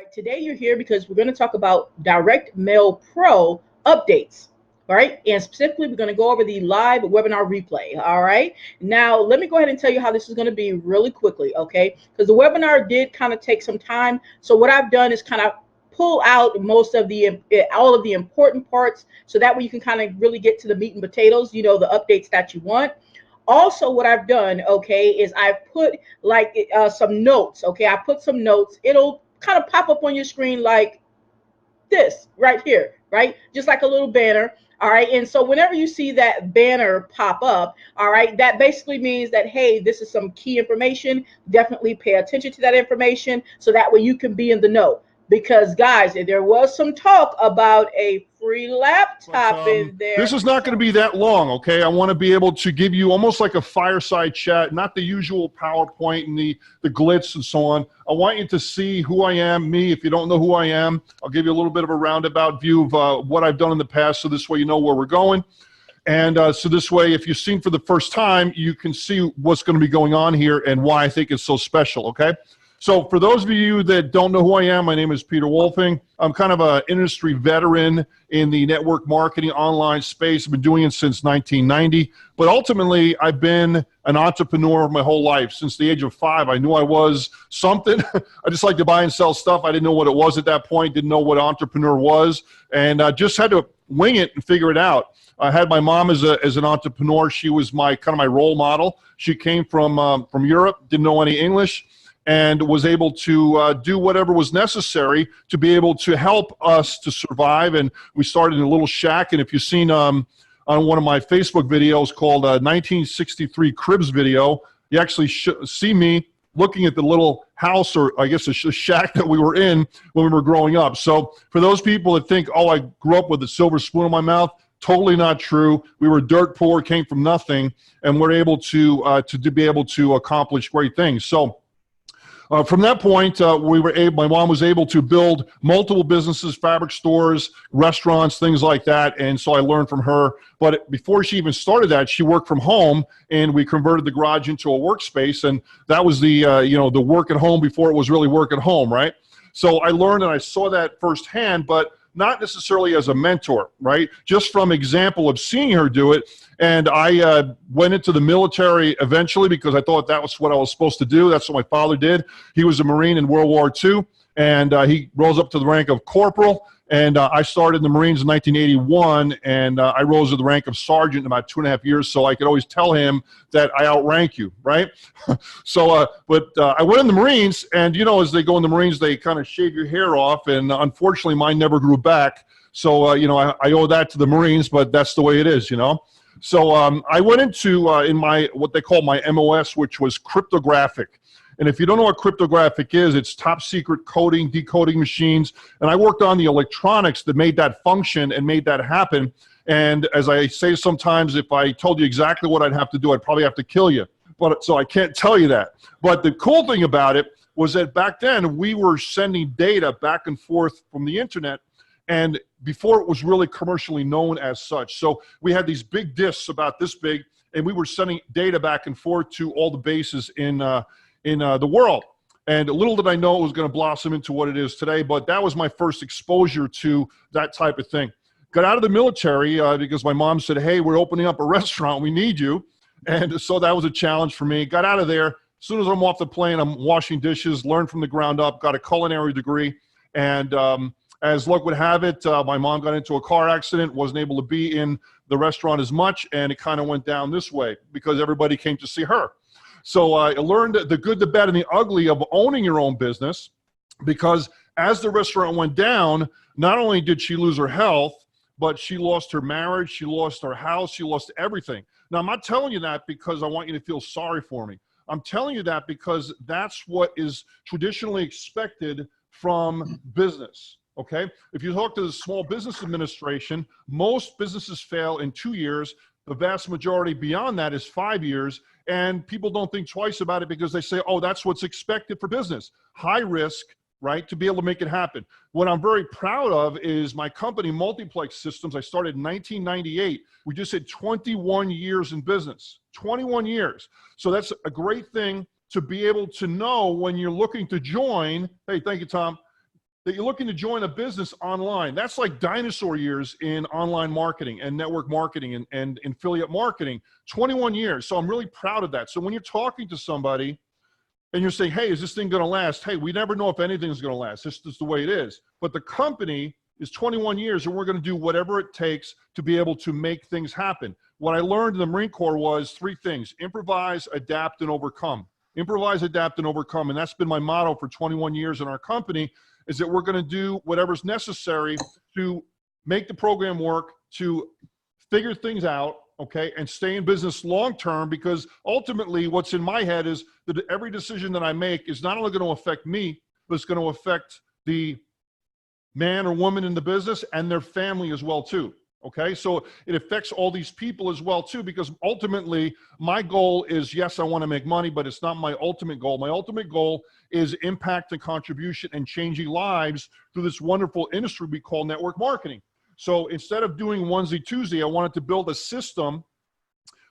right, today you're here because we're going to talk about Direct Mail Pro updates. All right, and specifically, we're going to go over the live webinar replay. All right, now let me go ahead and tell you how this is going to be really quickly, okay? Because the webinar did kind of take some time. So, what I've done is kind of pull out most of the all of the important parts so that way you can kind of really get to the meat and potatoes, the updates that you want. Also, what I've done, okay, is I've put like some notes. Okay, I put some notes. It'll kind of pop up on your screen like this right here, right? Just like a little banner. All right. And so whenever you see that banner pop up, all right, that basically means that, hey, this is some key information. Definitely pay attention to that information so that way you can be in the know. Because, guys, there was some talk about a free laptop in there. This is not going to be that long, okay? I want to be able to give you almost like a fireside chat, not the usual PowerPoint and the glitz and so on. I want you to see who I am, me. If you don't know who I am, I'll give you a little bit of a roundabout view of what I've done in the past, so this way you know where we're going. And so this way, if you've seen for the first time, you can see what's going to be going on here and why I think it's so special, okay? So for those of you that don't know who I am, my name is Peter Wolfing. I'm kind of an industry veteran in the network marketing online space. I've been doing it since 1990. But ultimately, I've been an entrepreneur my whole life. Since the age of 5, I knew I was something. I just like to buy and sell stuff. I didn't know what it was at that point, didn't know what entrepreneur was, and I just had to wing it and figure it out. I had my mom as an entrepreneur. She was my role model. She came from Europe, didn't know any English, and was able to do whatever was necessary to be able to help us to survive. And we started in a little shack. And if you've seen on one of my Facebook videos called 1963 Cribs video, you actually see me looking at the little house, or I guess the shack that we were in when we were growing up. So for those people that think, oh, I grew up with a silver spoon in my mouth, totally not true. We were dirt poor, came from nothing, and we're able to be able to accomplish great things. So from that point, my mom was able to build multiple businesses, fabric stores, restaurants, things like that. And so I learned from her. But before she even started that, she worked from home, and we converted the garage into a workspace. And that was the work at home before it was really work at home, right? So I learned and I saw that firsthand, but not necessarily as a mentor, right? Just from example of seeing her do it. And I went into the military eventually because I thought that was what I was supposed to do. That's what my father did. He was a Marine in World War II, and he rose up to the rank of corporal. And I started in the Marines in 1981, and I rose to the rank of sergeant in about 2.5 years, so I could always tell him that I outrank you, right? So, but I went in the Marines, and as they go in the Marines, they kind of shave your hair off, and unfortunately, mine never grew back. So, I owe that to the Marines, but that's the way it is, So I went into in my what they call my MOS, which was cryptographic. And if you don't know what cryptographic is, it's top secret coding, decoding machines. And I worked on the electronics that made that function and made that happen. And as I say sometimes, if I told you exactly what I'd have to do, I'd probably have to kill you. So I can't tell you that. But the cool thing about it was that back then we were sending data back and forth from the internet, and before it was really commercially known as such. So we had these big disks about this big, and we were sending data back and forth to all the bases in the world. And little did I know it was going to blossom into what it is today, but that was my first exposure to that type of thing. Got out of the military because my mom said, hey, we're opening up a restaurant, we need you. And so that was a challenge for me. Got out of there. As soon as I'm off the plane, I'm washing dishes, learned from the ground up, got a culinary degree. And as luck would have it, my mom got into a car accident, wasn't able to be in the restaurant as much, and it kind of went down this way because everybody came to see her. So I learned the good, the bad, and the ugly of owning your own business, because as the restaurant went down, not only did she lose her health, but she lost her marriage, she lost her house, she lost everything. Now, I'm not telling you that because I want you to feel sorry for me. I'm telling you that because that's what is traditionally expected from business, okay? If you talk to the Small Business Administration, most businesses fail in 2 years. The vast majority beyond that is 5 years. And people don't think twice about it because they say, oh, that's what's expected for business. High risk, right, to be able to make it happen. What I'm very proud of is my company, Multiplex Systems. I started in 1998. We just hit 21 years in business, 21 years. So that's a great thing to be able to know when you're looking to join. Hey, thank you, Tom. that you're looking to join a business online. That's like dinosaur years in online marketing and network marketing and affiliate marketing, 21 years. So I'm really proud of that. So when you're talking to somebody and you're saying, hey, is this thing going to last? Hey, we never know if anything's going to last. This is the way it is. But the company is 21 years and we're going to do whatever it takes to be able to make things happen. What I learned in the Marine Corps was 3 things: improvise, adapt, and overcome. Improvise, adapt, and overcome. And that's been my motto for 21 years in our company, is that we're going to do whatever's necessary to make the program work, to figure things out, okay, and stay in business long-term, because ultimately what's in my head is that every decision that I make is not only going to affect me, but it's going to affect the man or woman in the business and their family as well too. Okay, so it affects all these people as well too, because ultimately my goal is, yes, I want to make money, but it's not my ultimate goal. My ultimate goal is impact and contribution and changing lives through this wonderful industry we call network marketing. So instead of doing onesie Tuesday, I wanted to build a system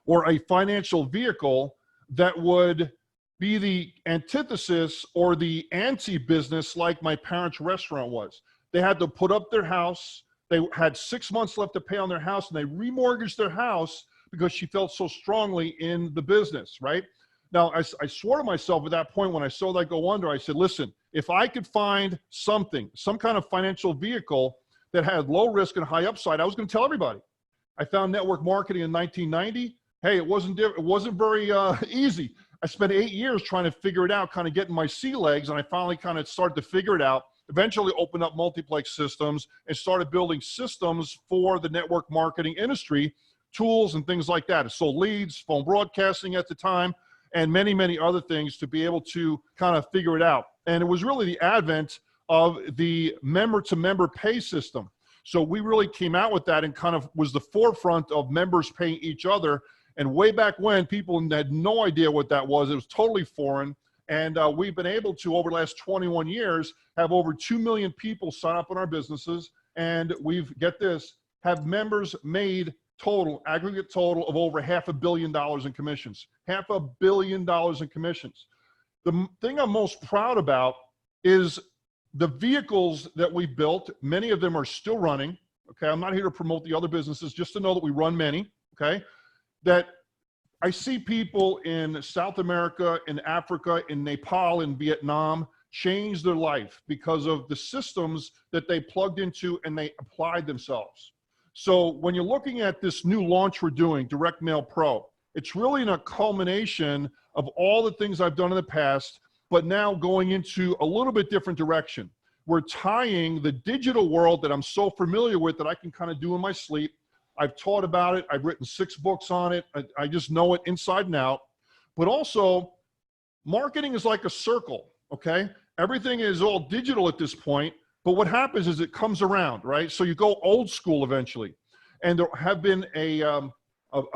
or a financial vehicle that would be the antithesis or the anti-business like my parents' restaurant was. They had to put up their house. They had 6 months left to pay on their house, and they remortgaged their house because she felt so strongly in the business, right? Now, I swore to myself at that point when I saw that go under, I said, listen, if I could find something, some kind of financial vehicle that had low risk and high upside, I was going to tell everybody. I found network marketing in 1990. Hey, it wasn't very easy. I spent 8 years trying to figure it out, kind of getting my sea legs, and I finally kind of started to figure it out. Eventually opened up multiplex systems and started building systems for the network marketing industry, tools and things like that. So leads, phone broadcasting at the time, and many, many other things to be able to kind of figure it out. And it was really the advent of the member-to-member pay system. So we really came out with that and kind of was the forefront of members paying each other. And way back when, people had no idea what that was. It was totally foreign. And we've been able to, over the last 21 years, have over 2 million people sign up in our businesses. And we've, get this, have members made total, aggregate total of over $500 million in commissions. $500 million in commissions. The thing I'm most proud about is the vehicles that we built. Many of them are still running. Okay, I'm not here to promote the other businesses, just to know that we run many. Okay, that I see people in South America, in Africa, in Nepal, in Vietnam change their life because of the systems that they plugged into and they applied themselves. So when you're looking at this new launch we're doing, Direct Mail Pro, it's really a culmination of all the things I've done in the past, but now going into a little bit different direction. We're tying the digital world that I'm so familiar with that I can kind of do in my sleep. I've taught about it. I've written 6 books on it. I just know it inside and out. But also, marketing is like a circle, okay? Everything is all digital at this point, but what happens is it comes around, right? So you go old school eventually. And there have been a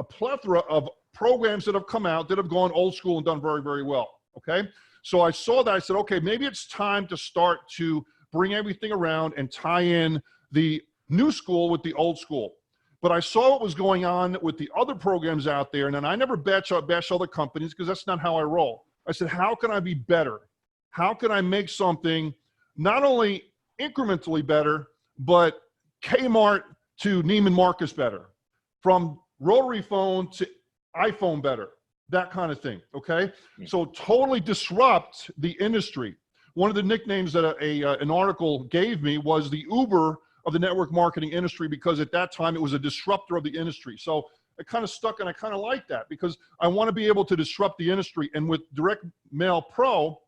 plethora of programs that have come out that have gone old school and done very, very well, okay? So I saw that. I said, okay, maybe it's time to start to bring everything around and tie in the new school with the old school. But I saw what was going on with the other programs out there, and then I never bash other companies because that's not how I roll. I said, how can I be better? How can I make something not only incrementally better, but Kmart to Neiman Marcus better, from rotary phone to iPhone better, that kind of thing, okay? Yeah. So totally disrupt the industry. One of the nicknames that an article gave me was the Uber of the network marketing industry, because at that time it was a disruptor of the industry. So it kind of stuck, and I kind of like that because I want to be able to disrupt the industry. And with Direct Mail Pro,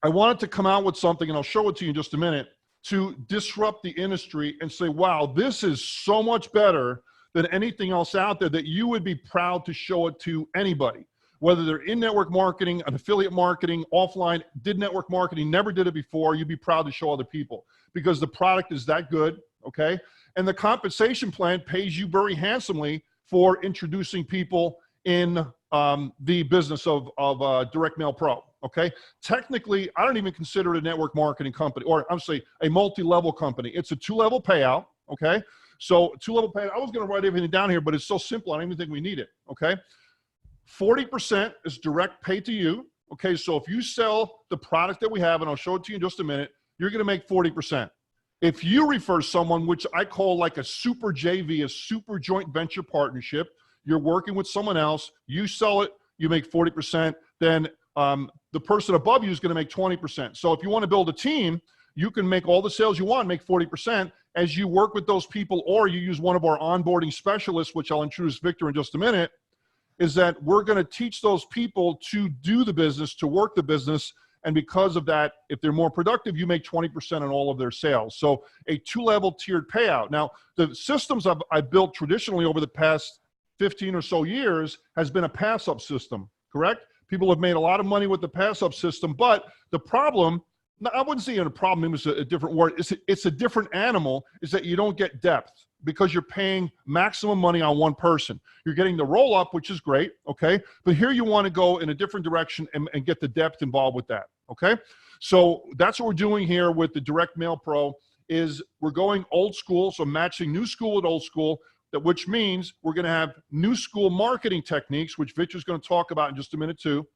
I wanted to come out with something, and I'll show it to you in just a minute, to disrupt the industry and say, wow, this is so much better than anything else out there, that you would be proud to show it to anybody, whether they're in network marketing, an affiliate marketing, offline, did network marketing, never did it before, you'd be proud to show other people because the product is that good, okay? And the compensation plan pays you very handsomely for introducing people in the business of Direct Mail Pro, okay? Technically, I don't even consider it a network marketing company, or I'm saying a multi-level company. It's a 2-level payout, okay? So 2-level payout, I was gonna write everything down here, but it's so simple, I don't even think we need it, okay? 40% is direct pay to you, okay? So if you sell the product that we have, and I'll show it to you in just a minute, you're going to make 40%. If you refer someone, which I call like a super JV, a super joint venture partnership, you're working with someone else, you sell it, you make 40%, then the person above you is going to make 20%. So if you want to build a team, you can make all the sales you want, make 40% as you work with those people, or you use one of our onboarding specialists, which I'll introduce Victor in just a minute, is that we're going to teach those people to do the business, to work the business. And because of that, if they're more productive, you make 20% on all of their sales. So a 2-level tiered payout. Now, the systems I've built traditionally over the past 15 or so years has been a pass-up system, correct? People have made a lot of money with the pass-up system, but the problem, I wouldn't say a problem, it's a different word, it's a different animal, is that you don't get depth because you're paying maximum money on one person. You're getting the roll-up, which is great, okay? But here you want to go in a different direction and get the depth involved with that, okay? So that's what we're doing here with the Direct Mail Pro, is we're going old school, so matching new school with old school, which means we're going to have new school marketing techniques, which Victor's going to talk about in just a minute too,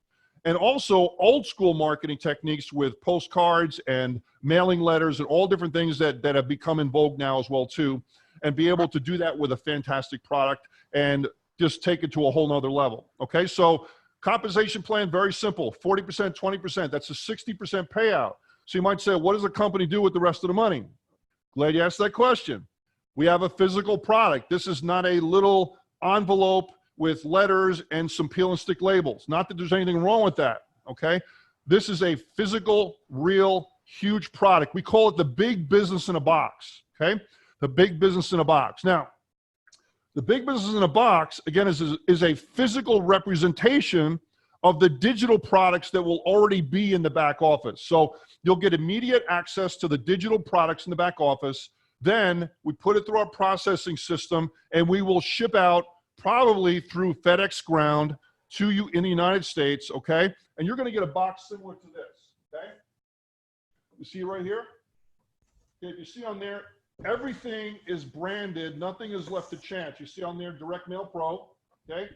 and also old school marketing techniques with postcards and mailing letters and all different things that have become in vogue now as well too, and be able to do that with a fantastic product and just take it to a whole nother level. Okay, so compensation plan, very simple, 40%, 20%, that's a 60% payout. So you might say, what does a company do with the rest of the money? Glad you asked that question. We have a physical product. This is not a little envelope with letters and some peel and stick labels. Not that there's anything wrong with that, okay? This is a physical, real, huge product. We call it the big business in a box, okay? The big business in a box. Now, the big business in a box, again, is a physical representation of the digital products that will already be in the back office. So you'll get immediate access to the digital products in the back office. Then we put it through our processing system, and we will ship out probably through FedEx Ground to you in the United States, okay? And you're gonna get a box similar to this, okay? You see it right here? Okay, if you see on there, everything is branded, nothing is left to chance. You see on there, Direct Mail Pro, okay?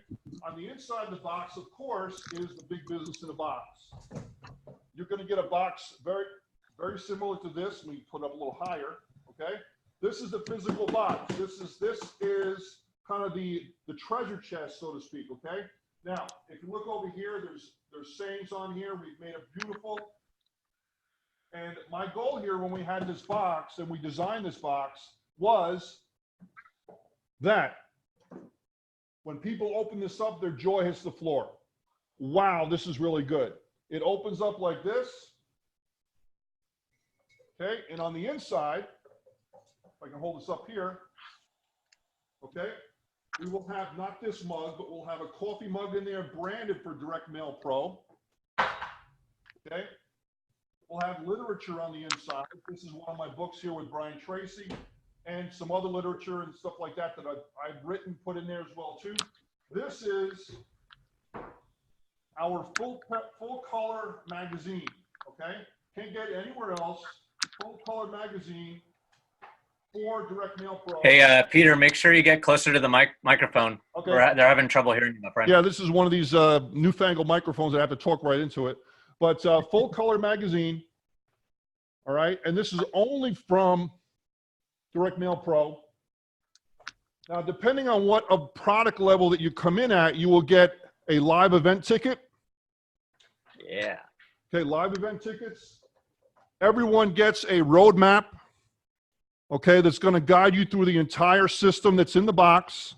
On the inside of the box, of course, is the big business in a box. You're gonna get a box very, very similar to this. Let me put it up a little higher, okay? This is the physical box. This is kind of the treasure chest, so to speak, okay? Now, if you look over here, there's sayings on here. We've made it beautiful. And my goal here when we had this box and we designed this box was that when people open this up, their jaw hits the floor. Wow, this is really good. It opens up like this, okay? And on the inside, if I can hold this up here, okay? We will have not this mug, but we'll have a coffee mug in there branded for Direct Mail Pro, okay? We'll have literature on the inside. This is one of my books here with Brian Tracy and some other literature and stuff like that that I've written, put in there as well too. This is our full color magazine, okay? Can't get it anywhere else. Full color magazine for Direct Mail Pro. Hey, Peter, make sure you get closer to the microphone. Okay. They're having trouble hearing you, my friend. Yeah, this is one of these newfangled microphones that I have to talk right into it. But full color magazine, all right? And this is only from Direct Mail Pro. Now, depending on what a product level that you come in at, you will get a live event ticket. Yeah. Okay, live event tickets. Everyone gets a roadmap, okay, that's going to guide you through the entire system that's in the box.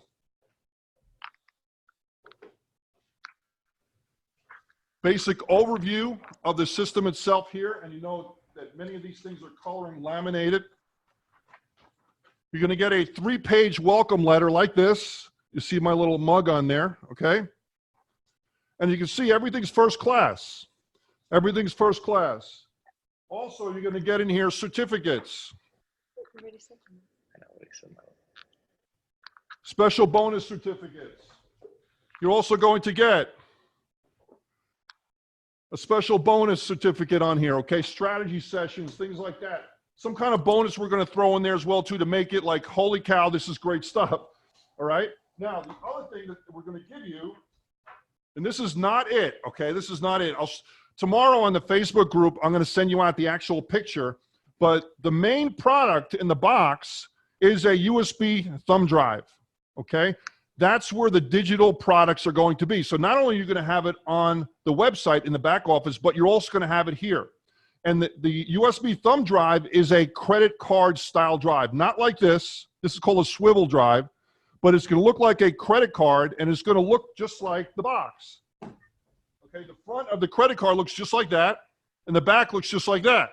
Basic overview of the system itself here, and you know that many of these things are coloring laminated. You're going to get a 3-page welcome letter like this. You see my little mug on there, okay? And you can see everything's first class. Everything's first class. Also, you're going to get in here certificates. Special bonus certificates. You're also going to get a special bonus certificate on here, okay? Strategy sessions, things like that. Some kind of bonus we're going to throw in there as well, too, to make it like, holy cow, this is great stuff, all right? Now, the other thing that we're going to give you, and this is not it, okay? This is not it. Tomorrow on the Facebook group, I'm going to send you out the actual picture, But the main product in the box is a USB thumb drive, okay? That's where the digital products are going to be. So not only are you going to have it on the website in the back office, but you're also going to have it here. And the USB thumb drive is a credit card style drive, not like this. This is called a swivel drive, but it's going to look like a credit card, and it's going to look just like the box. Okay, the front of the credit card looks just like that, and the back looks just like that.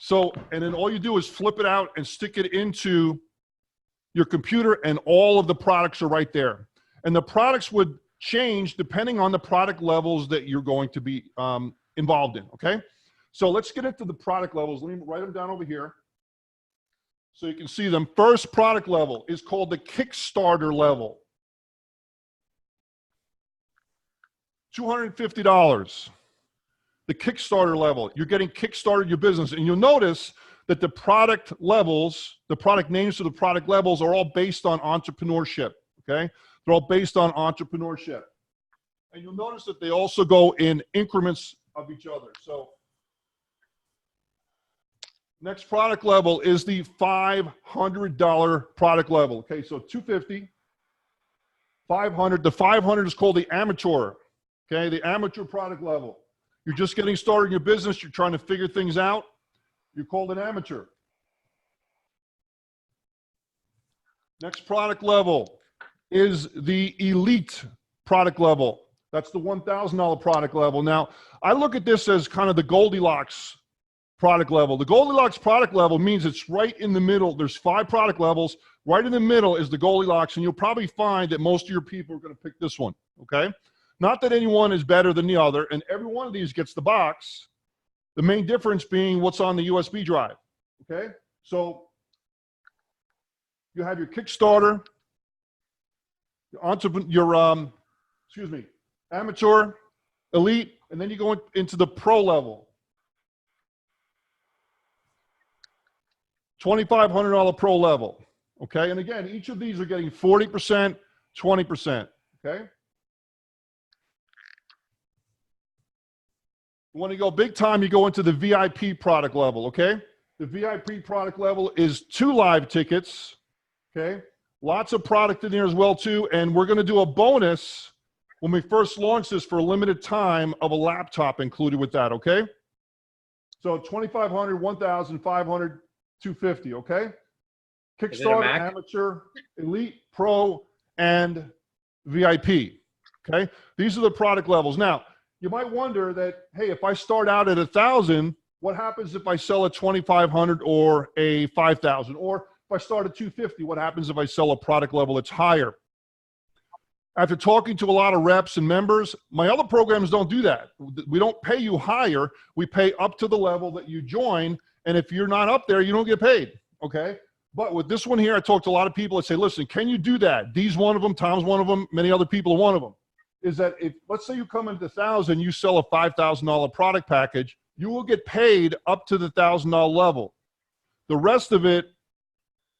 So, and then all you do is flip it out and stick it into your computer, and all of the products are right there. And the products would change depending on the product levels that you're going to be involved in, okay? So let's get into the product levels. Let me write them down over here so you can see them. First product level is called the Kickstarter level. $250. The Kickstarter level. You're getting kickstarted your business. And you'll notice that the product levels, the product names for the product levels are all based on entrepreneurship, okay? They're all based on entrepreneurship. And you'll notice that they also go in increments of each other. So next product level is the $500 product level. Okay, so $250, $500. The $500 is called the amateur. Okay, the amateur product level. You're just getting started in your business. You're trying to figure things out. You're called an amateur. Next product level is the elite product level. That's the $1,000 product level. Now, I look at this as kind of the Goldilocks product level. The Goldilocks product level means it's right in the middle. There's 5 product levels. Right in the middle is the Goldilocks, and you'll probably find that most of your people are going to pick this one, okay? Not that any one is better than the other, and every one of these gets the box. The main difference being what's on the USB drive, okay? So you have your Kickstarter, your amateur, elite, and then you go into the pro level. $2,500 pro level, okay? And again, each of these are getting 40%, 20%, okay? You want to go big time, you go into the VIP product level, okay? The VIP product level is 2 live tickets, okay? Lots of product in there as well too, and we're going to do a bonus when we first launch this for a limited time of a laptop included with that, okay? So 2,500, 1,500, 250, okay? Kickstarter, amateur, elite, pro, and VIP, okay? These are the product levels. Now, you might wonder that, hey, if I start out at 1,000, what happens if I sell a 2,500 or a 5,000? Or if I start at 250, what happens if I sell a product level that's higher? After talking to a lot of reps and members, my other programs don't do that. We don't pay you higher. We pay up to the level that you join. And if you're not up there, you don't get paid, okay? But with this one here, I talked to a lot of people that say, listen, can you do that? Dee's one of them, Tom's one of them, many other people are one of them. Is that if, let's say you come into 1,000, you sell a $5,000 product package, you will get paid up to the $1,000 level. The rest of it,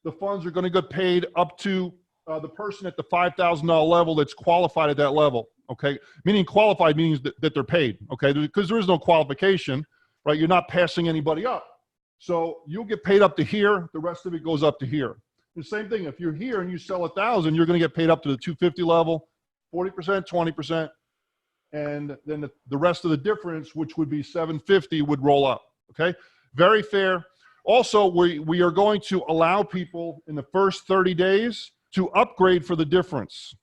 the funds are going to get paid up to the person at the $5,000 level that's qualified at that level, okay? Meaning qualified means that they're paid, okay? Because there is no qualification, right? You're not passing anybody up. So you'll get paid up to here. The rest of it goes up to here. The same thing, if you're here and you sell 1,000, you're going to get paid up to the 250 level, 40%, 20%, and then the rest of the difference, which would be 750, would roll up, okay? Very fair. Also, we are going to allow people in the first 30 days to upgrade for the difference.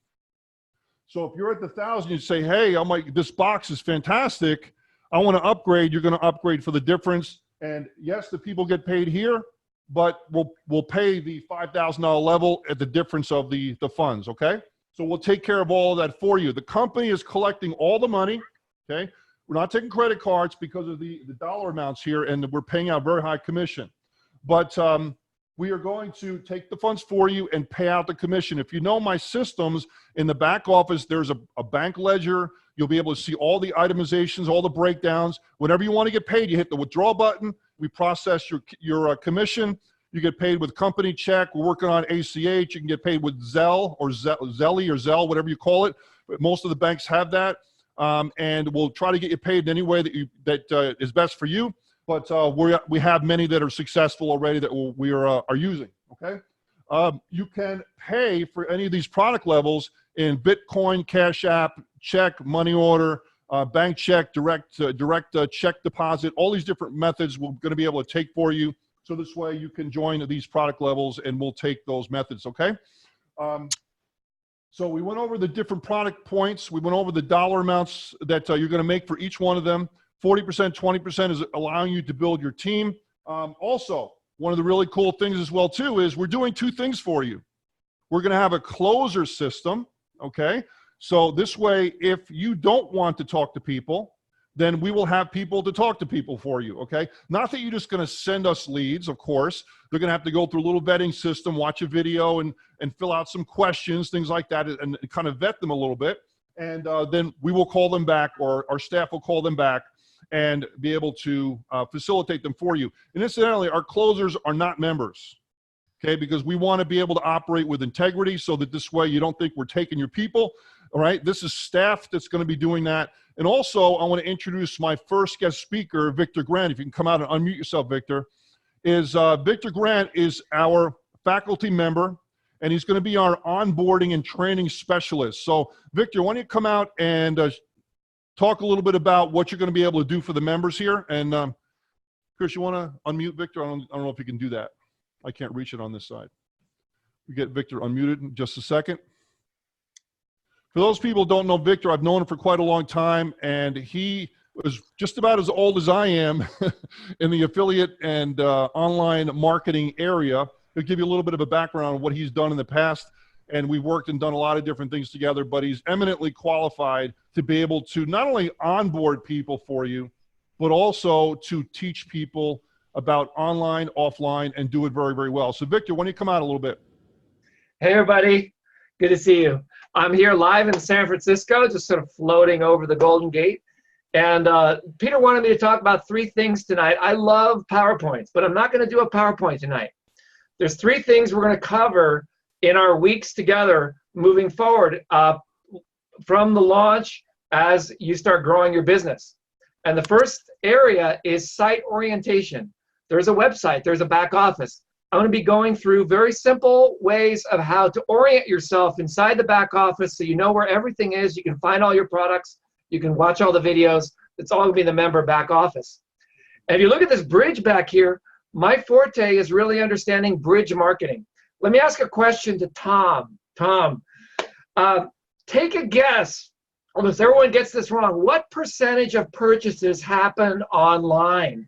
So if you're at the 1,000, you say, hey, I'm like, this box is fantastic. I want to upgrade. You're going to upgrade for the difference. And yes, the people get paid here, but we'll pay the $5,000 level at the difference of the funds, okay? So we'll take care of all of that for you. The company is collecting all the money, okay? We're not taking credit cards because of the dollar amounts here, and we're paying out very high commission. But we are going to take the funds for you and pay out the commission. If you know my systems in the back office, there's a bank ledger. You'll be able to see all the itemizations, all the breakdowns. Whenever you want to get paid, you hit the withdraw button. We process your commission. You get paid with company check. We're working on ACH. You can get paid with Zelle or Zelly or Zelle, whatever you call it. But most of the banks have that. And we'll try to get you paid in any way that is best for you. but we have many that are successful already that we are using, okay? You can pay for any of these product levels in Bitcoin, Cash App, check, money order, bank check, direct check deposit. All these different methods we're going to be able to take for you. So this way you can join these product levels and we'll take those methods, okay? So we went over the different product points. We went over the dollar amounts that you're going to make for each one of them. 40%, 20% is allowing you to build your team. Also, one of the really cool things as well too is we're doing two things for you. We're going to have a closer system, okay? So this way, if you don't want to talk to people, then we will have people to talk to people for you, okay? Not that you're just going to send us leads, of course. They're going to have to go through a little vetting system, watch a video and fill out some questions, things like that, and kind of vet them a little bit. And then we will call them back, or our staff will call them back and be able to facilitate them for you. And incidentally, our closers are not members, okay? Because we want to be able to operate with integrity so that this way you don't think we're taking your people, all right? This is staff that's going to be doing that. And also, I want to introduce my first guest speaker, Victor Grant. If you can come out and unmute yourself, Victor. Victor Grant is our faculty member, and he's going to be our onboarding and training specialist. So, Victor, why don't you come out and talk a little bit about what you're going to be able to do for the members here. And Chris, you want to unmute Victor? I don't know if you can do that. I can't reach it on this side. We get Victor unmuted in just a second. For those people who don't know Victor, I've known him for quite a long time, and he was just about as old as I am in the affiliate and online marketing area. He'll give you a little bit of a background on what he's done in the past, and we've worked and done a lot of different things together, but he's eminently qualified to be able to not only onboard people for you, but also to teach people about online, offline, and do it very, very well. So Victor, why don't you come out a little bit? Hey, everybody. Good to see you. I'm here live in San Francisco, just sort of floating over the Golden Gate. And Peter wanted me to talk about three things tonight. I love PowerPoints, but I'm not going to do a PowerPoint tonight. There's three things we're going to cover in our weeks together moving forward from the launch as you start growing your business. And the first area is site orientation. There's a website, there's a back office. I'm going to be going through very simple ways of how to orient yourself inside the back office so you know where everything is. You can find all your products. You can watch all the videos. It's all going to be in the member back office. And if you look at this bridge back here, my forte is really understanding bridge marketing. Let me ask a question to Tom. Tom, take a guess. Almost everyone gets this wrong. What percentage of purchases happen online,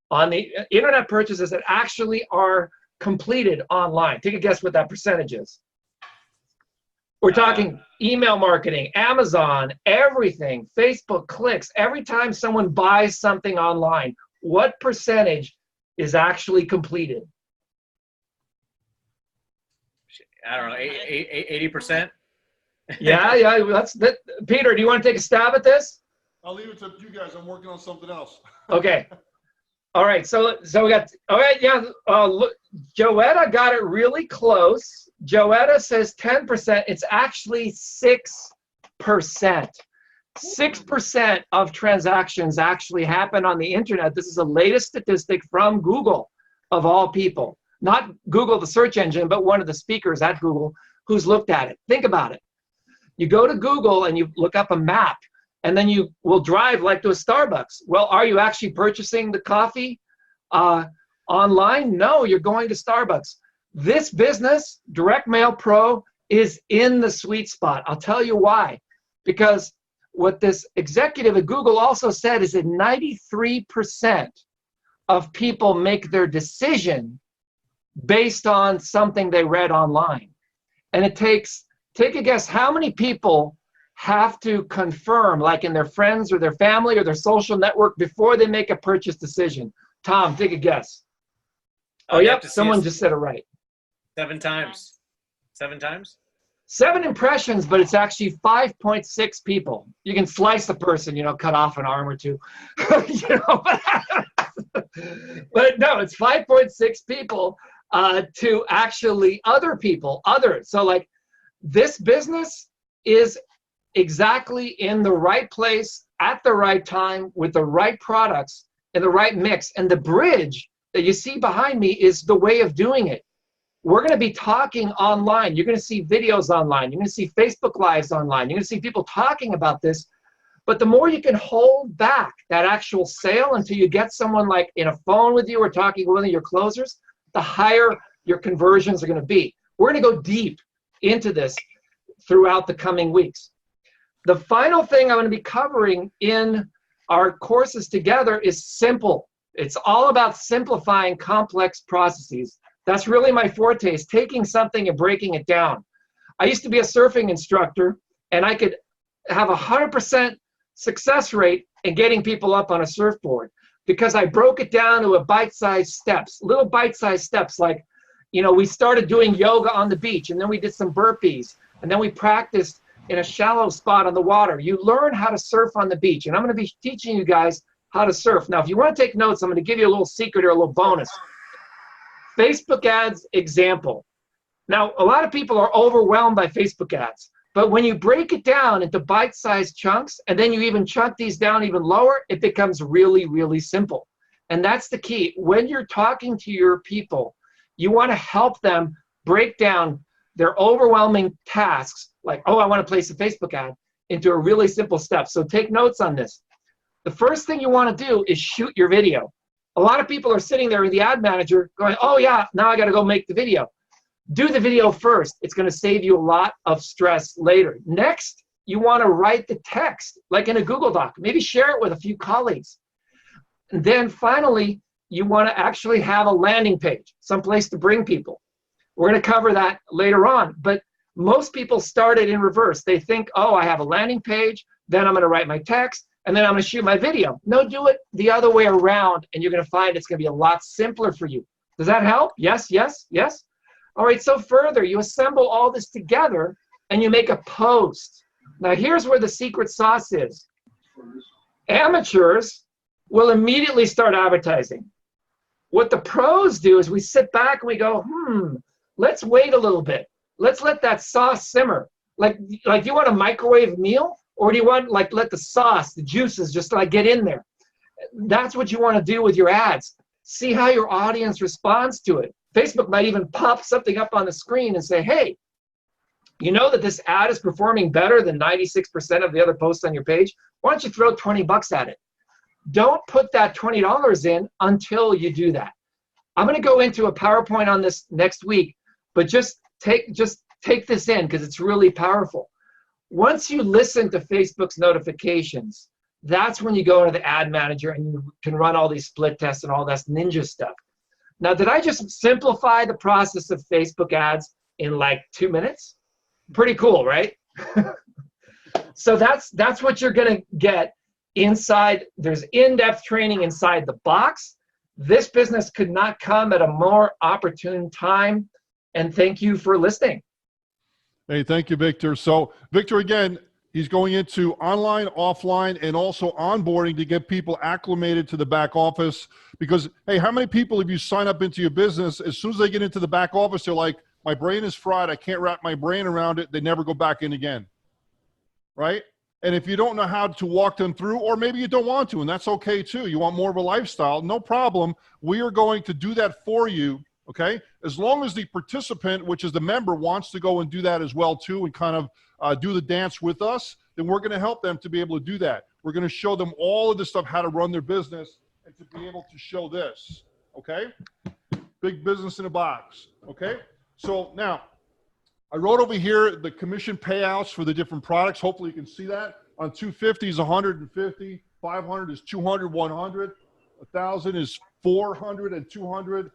on the internet purchases that actually are completed online? Take a guess what that percentage is. We're talking email marketing, Amazon, everything, Facebook clicks. Every time someone buys something online, what percentage is actually completed? I don't know, 80%? Yeah, that's that. Peter, do you want to take a stab at this? I'll leave it to you guys. I'm working on something else. Okay. All right, so we got, all right, yeah, look, Joetta got it really close. Joetta says 10%. It's actually 6%. 6% of transactions actually happen on the internet. This is the latest statistic from Google, of all people. Not Google, the search engine, but one of the speakers at Google who's looked at it. Think about it. You go to Google and you look up a map, and then you will drive like to a Starbucks. Well, are you actually purchasing the coffee online? No, you're going to Starbucks. This business, Direct Mail Pro, is in the sweet spot. I'll tell you why. Because what this executive at Google also said is that 93% of people make their decision based on something they read online. And it takes, take a guess, how many people have to confirm, like in their friends or their family or their social network, before they make a purchase decision? Tom, take a guess. Oh, yep, someone just said it right. 7 times. 7 times? 7 impressions, but it's actually 5.6 people. You can slice the person, you know, cut off an arm or two. You know, but no, it's 5.6 people to actually other people, others. So like this business is exactly in the right place at the right time with the right products and the right mix. And the bridge that you see behind me is the way of doing it. We're going to be talking online. You're going to see videos online. You're going to see Facebook Lives online. You're going to see people talking about this. But the more you can hold back that actual sale until you get someone like in a phone with you or talking with one of your closers, the higher your conversions are going to be. We're going to go deep into this throughout the coming weeks. The final thing I'm going to be covering in our courses together is simple. It's all about simplifying complex processes. That's really my forte, is taking something and breaking it down. I used to be a surfing instructor, and I could have 100% success rate in getting people up on a surfboard because I broke it down to a bite-sized steps, little bite-sized steps. Like, you know, we started doing yoga on the beach, and then we did some burpees, and then we practiced in a shallow spot on the water. You learn how to surf on the beach, and I'm going to be teaching you guys how to surf. Now, if you want to take notes, I'm going to give you a little secret or a little bonus. Facebook ads example. Now, a lot of people are overwhelmed by Facebook ads, but when you break it down into bite-sized chunks, and then you even chunk these down even lower, it becomes really, really simple. And that's the key. When you're talking to your people, you want to help them break down their overwhelming tasks, like, oh, I want to place a Facebook ad, into a really simple step. So take notes on this. The first thing you want to do is shoot your video. A lot of people are sitting there in the ad manager going, oh yeah, now I got to go make the video. Do the video first. It's going to save you a lot of stress later. Next, you want to write the text, like in a Google Doc. Maybe share it with a few colleagues. And then finally, you want to actually have a landing page, someplace to bring people. We're going to cover that later on. But most people start it in reverse. They think, oh, I have a landing page, then I'm going to write my text, and then I'm going to shoot my video. No, do it the other way around, and you're going to find it's going to be a lot simpler for you. Does that help? Yes, yes, yes? All right, so further, you assemble all this together, and you make a post. Now, here's where the secret sauce is. Amateurs will immediately start advertising. What the pros do is we sit back and we go, let's wait a little bit. Let's let that sauce simmer. Like you want a microwave meal? Or do you want, like, let the sauce, the juices just like get in there? That's what you want to do with your ads. See how your audience responds to it. Facebook might even pop something up on the screen and say, hey, you know that this ad is performing better than 96% of the other posts on your page? Why don't you throw 20 bucks at it? Don't put that $20 in until you do that. I'm going to go into a PowerPoint on this next week, but just take this in because it's really powerful. Once you listen to Facebook's notifications, that's when you go into the ad manager and you can run all these split tests and all that ninja stuff. Now, did I just simplify the process of Facebook ads in like 2 minutes? Pretty cool, right? So that's what you're going to get inside. There's in-depth training inside the box. This business could not come at a more opportune time. And thank you for listening. Hey, thank you, Victor. So Victor, again, he's going into online, offline, and also onboarding to get people acclimated to the back office. Because, hey, how many people, if you sign up into your business, as soon as they get into the back office, they're like, my brain is fried. I can't wrap my brain around it. They never go back in again, right? And if you don't know how to walk them through, or maybe you don't want to, and that's okay too. You want more of a lifestyle, no problem. We are going to do that for you. Okay, as long as the participant, which is the member, wants to go and do that as well too, and kind of do the dance with us, then we're going to help them to be able to do that. We're going to show them all of this stuff, how to run their business, and to be able to show this. Okay, big business in a box. Okay, so now I wrote over here the commission payouts for the different products. Hopefully you can see that. On 250 is 150, 500 is 200, 100, 1,000 is 400 and 200.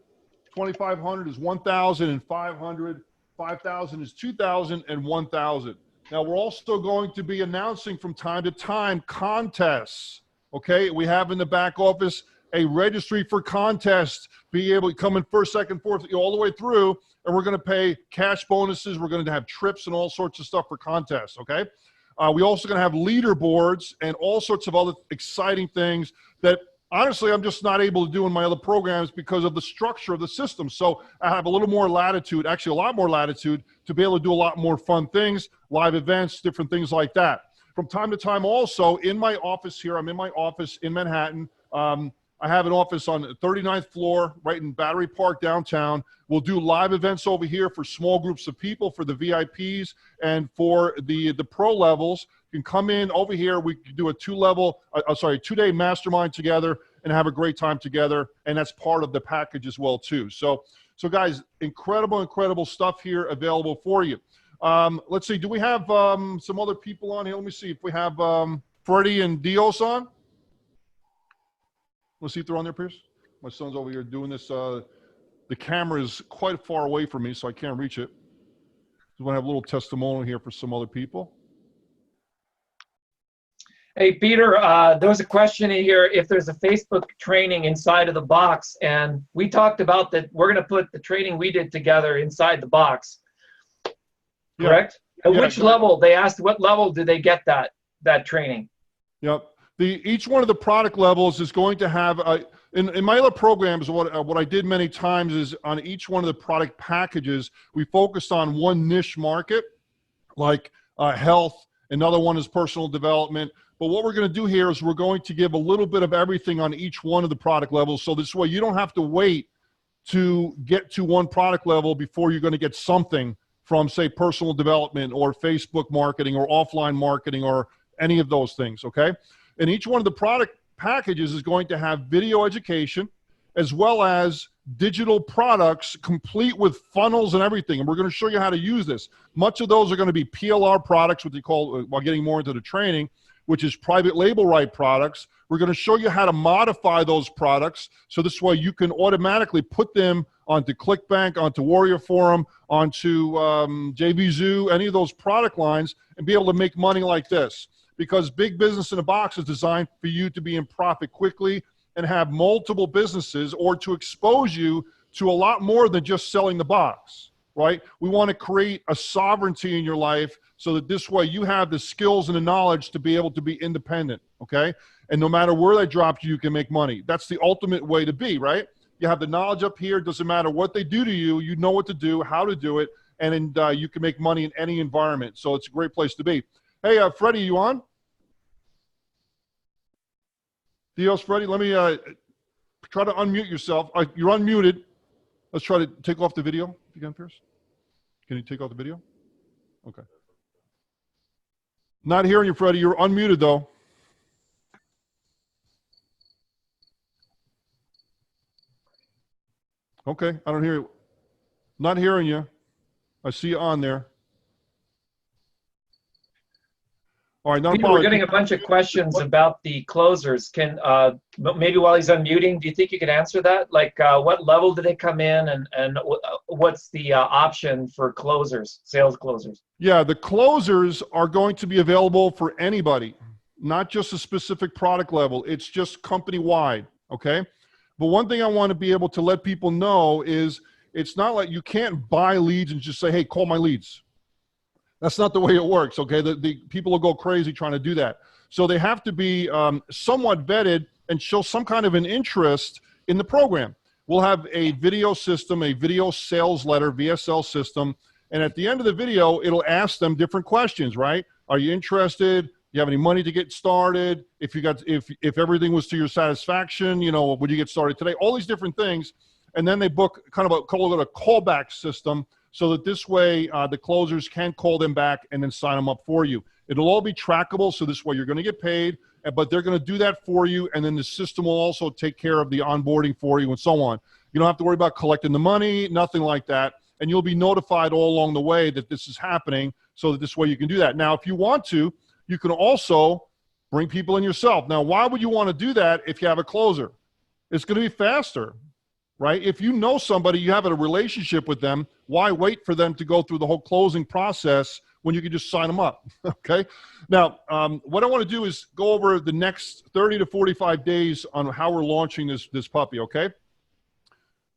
2,500 is 1,000 and 500, 5,000 is 2,000 and 1,000. Now we're also going to be announcing from time to time contests. Okay, we have in the back office a registry for contests. Be able to come in first, second, fourth, all the way through, and we're going to pay cash bonuses. We're going to have trips and all sorts of stuff for contests. Okay, we also going to have leaderboards and all sorts of other exciting things that, honestly, I'm just not able to do in my other programs because of the structure of the system. So I have a little more latitude, actually a lot more latitude, to be able to do a lot more fun things, live events, different things like that. From time to time also, in my office here, I'm in my office in Manhattan, I have an office on the 39th floor, right in Battery Park downtown. We'll do live events over here for small groups of people, for the VIPs, and for the pro levels. You can come in over here. We can do a two-day mastermind together and have a great time together, and that's part of the package as well too. So guys, incredible stuff here available for you. Let's see, do we have some other people on here? Let me see if we have Freddie and Dios on. Let's see if they're on there, Pierce. My son's over here doing this. The camera is quite far away from me, so I can't reach it. So we're gonna have a little testimonial here for some other people. Hey, Peter, there was a question in here if there's a Facebook training inside of the box, and we talked about that we're going to put the training we did together inside the box, correct? At which level? They asked what level did they get that training? Yep. Each one of the product levels is going to have, in my other programs, what I did many times is on each one of the product packages, we focused on one niche market, like health. Another one is personal development. But what we're going to do here is we're going to give a little bit of everything on each one of the product levels. So this way you don't have to wait to get to one product level before you're going to get something from, say, personal development or Facebook marketing or offline marketing or any of those things, okay? And each one of the product packages is going to have video education as well as digital products complete with funnels and everything. And we're going to show you how to use this. Much of those are going to be PLR products, what they call, while getting more into the training, which is private label right products. We're going to show you how to modify those products. So this way you can automatically put them onto ClickBank, onto Warrior Forum, onto JVZoo, any of those product lines, and be able to make money like this. Because Big Business in a Box is designed for you to be in profit quickly and have multiple businesses, or to expose you to a lot more than just selling the box, right? We want to create a sovereignty in your life so that this way you have the skills and the knowledge to be able to be independent, okay? And no matter where they drop you, you can make money. That's the ultimate way to be, right? You have the knowledge up here. Doesn't matter what they do to you. You know what to do, how to do it, and you can make money in any environment. So it's a great place to be. Hey, Freddie, you on? Dios, Freddie, let me try to unmute yourself. You're unmuted. Let's try to take off the video if you can, Pierce. Can you take off the video? Okay. Not hearing you, Freddie. You're unmuted, though. Okay, I don't hear you. Not hearing you. I see you on there. All right, Peter, we're getting a bunch of questions about the closers. Can maybe while he's unmuting, do you think you could answer that? Like, what level do they come in, and what's the option for closers, sales closers? Yeah, the closers are going to be available for anybody, not just a specific product level. It's just company-wide, okay? But one thing I want to be able to let people know is it's not like you can't buy leads and just say, hey, call my leads. That's not the way it works, okay? The people will go crazy trying to do that. So they have to be somewhat vetted and show some kind of an interest in the program. We'll have a video system, a video sales letter, VSL system, and at the end of the video, it'll ask them different questions, right? Are you interested? Do you have any money to get started? If everything was to your satisfaction, you know, would you get started today? All these different things. And then they book kind of call it a callback system, so that this way the closers can call them back and then sign them up for you. It'll all be trackable, so this way you're going to get paid, but they're going to do that for you, and then the system will also take care of the onboarding for you and so on. You don't have to worry about collecting the money, nothing like that, and you'll be notified all along the way that this is happening, so that this way you can do that. Now, if you want to, you can also bring people in yourself. Now, why would you want to do that if you have a closer? It's going to be faster. Right? If you know somebody, you have a relationship with them, why wait for them to go through the whole closing process when you can just sign them up, okay? Now, what I want to do is go over the next 30 to 45 days on how we're launching this puppy, okay?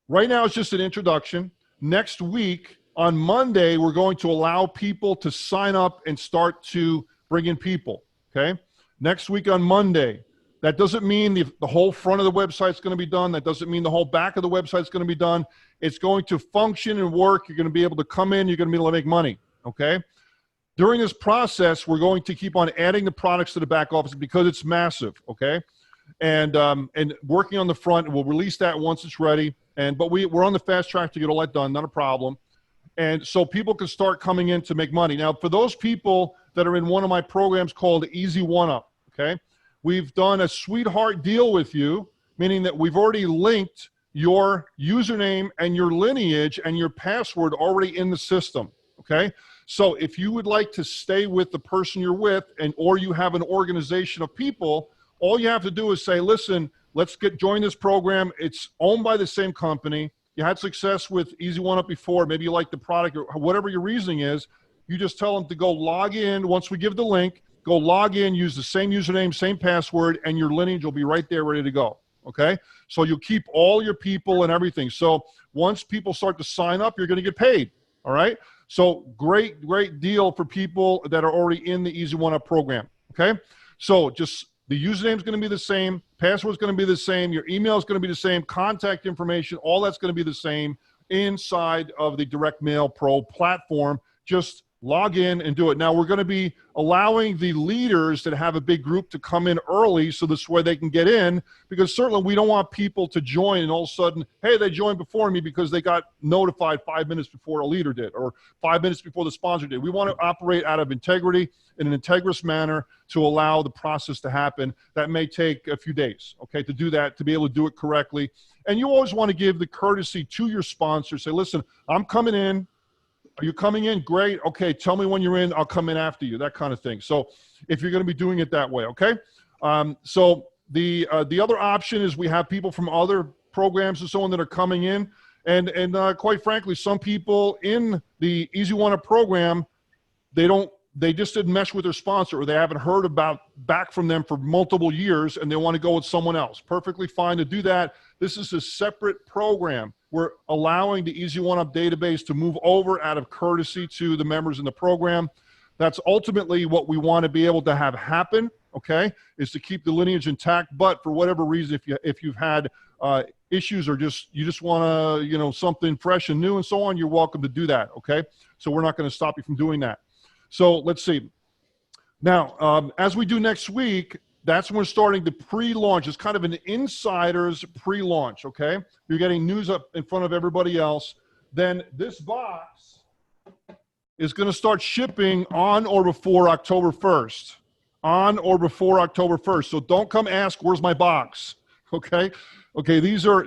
Right now, it's just an introduction. Next week, on Monday, we're going to allow people to sign up and start to bring in people, okay? Next week on Monday. That doesn't mean the whole front of the website is going to be done. That doesn't mean the whole back of the website is going to be done. It's going to function and work. You're going to be able to come in. You're going to be able to make money, okay? During this process, we're going to keep on adding the products to the back office because it's massive, okay? and working on the front. We'll release that once it's ready. But we're on the fast track to get all that done, not a problem. And so people can start coming in to make money. Now, for those people that are in one of my programs called Easy One Up, okay, we've done a sweetheart deal with you, meaning that we've already linked your username and your lineage and your password already in the system, okay? So if you would like to stay with the person you're with, or you have an organization of people, all you have to do is say, listen, let's join this program. It's owned by the same company. You had success with Easy One Up before. Maybe you like the product or whatever your reasoning is. You just tell them to go log in. Once we give the link, go log in, use the same username, same password, and your lineage will be right there ready to go, okay? So you'll keep all your people and everything. So once people start to sign up, you're going to get paid, all right? So great, great deal for people that are already in the Easy One Up program, okay? So just the username is going to be the same, password is going to be the same, your email is going to be the same, contact information, all that's going to be the same inside of the Direct Mail Pro platform. Just log in and do it. Now, we're going to be allowing the leaders that have a big group to come in early so this way they can get in, because certainly we don't want people to join and all of a sudden, hey, they joined before me because they got notified 5 minutes before a leader did or 5 minutes before the sponsor did. We want to operate out of integrity in an integrous manner to allow the process to happen. That may take a few days, okay, to do that, to be able to do it correctly. And you always want to give the courtesy to your sponsor. Say, listen, I'm coming in. Are you coming in? Great. Okay, tell me when you're in. I'll come in after you, that kind of thing. So if you're going to be doing it that way, okay? So the other option is we have people from other programs and so on that are coming in. And quite frankly, some people in the Easy One Up program, they just didn't mesh with their sponsor, or they haven't heard back from them for multiple years, and they want to go with someone else. Perfectly fine to do that. This is a separate program. We're allowing the Easy One Up database to move over out of courtesy to the members in the program. That's ultimately what we want to be able to have happen, okay, is to keep the lineage intact. But for whatever reason, if you've had issues or you just want to, something fresh and new and so on, you're welcome to do that, okay? So we're not going to stop you from doing that. So let's see. Now, as we do next week, that's when we're starting the pre-launch. It's kind of an insider's pre-launch, okay? You're getting news up in front of everybody else. Then this box is going to start shipping on or before October 1st. On or before October 1st. So don't come ask, where's my box? Okay? Okay, these are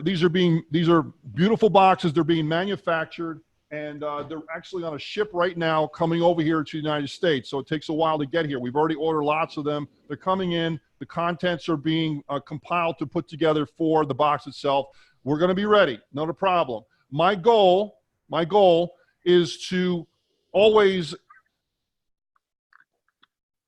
beautiful boxes. They're being manufactured. And they're actually on a ship right now coming over here to the United States. So it takes a while to get here. We've already ordered lots of them. They're coming in. The contents are being compiled to put together for the box itself. We're going to be ready. Not a problem. My goal is to always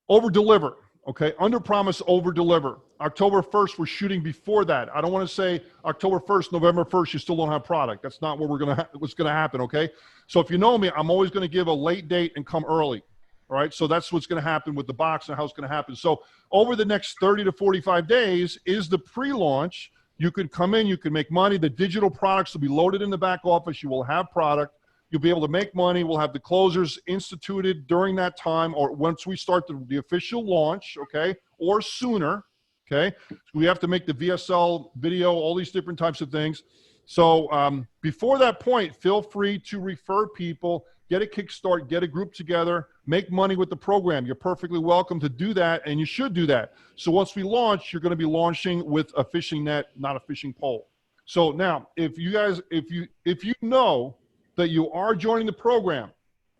over-deliver. Okay, under-promise, over-deliver. October 1st, we're shooting before that. I don't want to say October 1st, November 1st, you still don't have product. That's not what what's going to happen, okay? So if you know me, I'm always going to give a late date and come early, all right? So that's what's going to happen with the box and how it's going to happen. So over the next 30 to 45 days is the pre-launch. You could come in, you can make money. The digital products will be loaded in the back office. You will have product. You'll be able to make money. We'll have the closers instituted during that time or once we start the official launch, okay, or sooner, okay? So we have to make the VSL video, all these different types of things. So before that point, feel free to refer people, get a kickstart, get a group together, make money with the program. You're perfectly welcome to do that, and you should do that. So once we launch, you're going to be launching with a fishing net, not a fishing pole. So now, if you know that you are joining the program,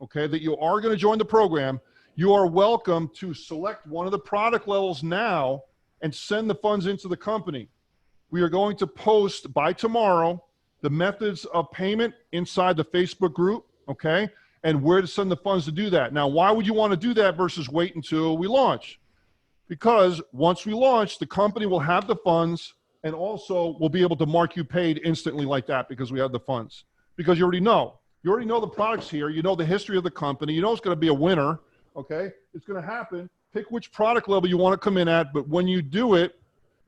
okay, that you are going to join the program, you are welcome to select one of the product levels now and send the funds into the company. We are going to post by tomorrow the methods of payment inside the Facebook group, okay, and where to send the funds to do that. Now, why would you want to do that versus wait until we launch? Because once we launch, the company will have the funds and also will be able to mark you paid instantly like that because we have the funds. Because you already know the products here, you know the history of the company, you know it's going to be a winner, okay? It's going to happen. Pick which product level you want to come in at, but when you do it,